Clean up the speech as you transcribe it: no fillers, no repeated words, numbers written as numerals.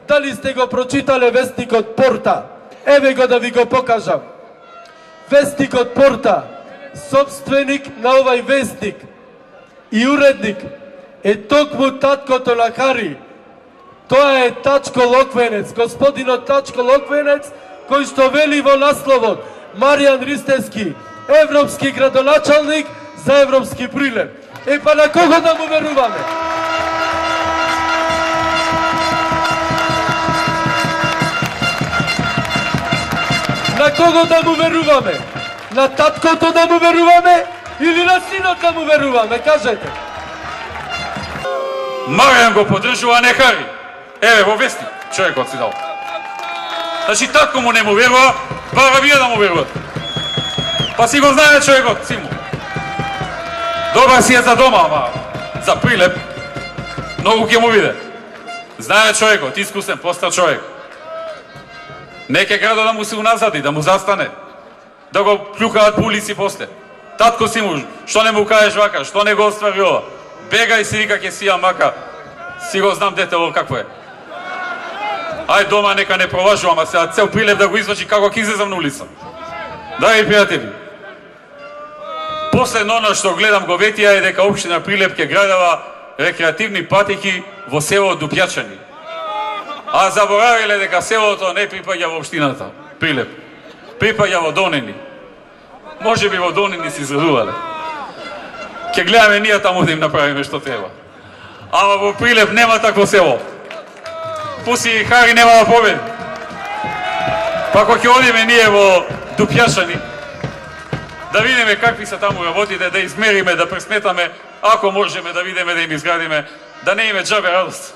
дали сте го прочитале вестникот Порта? Еве го да ви го покажам. Вестникот Порта, собственик на овај вестник и уредник е токму таткото на Хари. Тоа е Тачко Локвенец, господинот Тачко Локвенец, кој што вели во насловот Маријан Ристевски, европски градоначалник за европски прилеп. Е, па на кого да му веруваме? На кого да му веруваме? На таткото да му веруваме или на синот да му веруваме? Кажете. Маријан го поддржува, не Хари. Еве, во вестник, човекот си дал. Значи, татко му не му верува, бара вие да му веруват. Па си го знае човекот, си му. Добар си е за дома, ама за прилеп многу ќе му биде. Знае човекот, искусен, постар човек. Неке градо да му се уназади, да му застане. Да го плюкаат по улици после. Татко си му, што не му кажеш вака, што не го оствари ова? Бега и си вика ќе сија мака. Си го знам детело какво е. Ај дома нека не проважува, ама сега цел прилеп да го извачи како ќе излезам на улица. Драги пријатели, последно оно што гледам го ветија е дека општина Прилеп ќе градела рекреативни патеки во село Дупјачани. А заборавиле дека селото не припаѓа во општината Прилеп. Припаѓа во Донини. Може би во Донини си изградувале. Ќе гледаме ние таму да им направиме што треба. Ама во Прилеп нема такво село. Пуси и Хари нема да победи. Па ако ќе одиме ние во Дупјачани, да видиме какви се таму работите, да измериме, да пресметаме, ако можеме да видиме, да им изградиме, да не име џабе радост.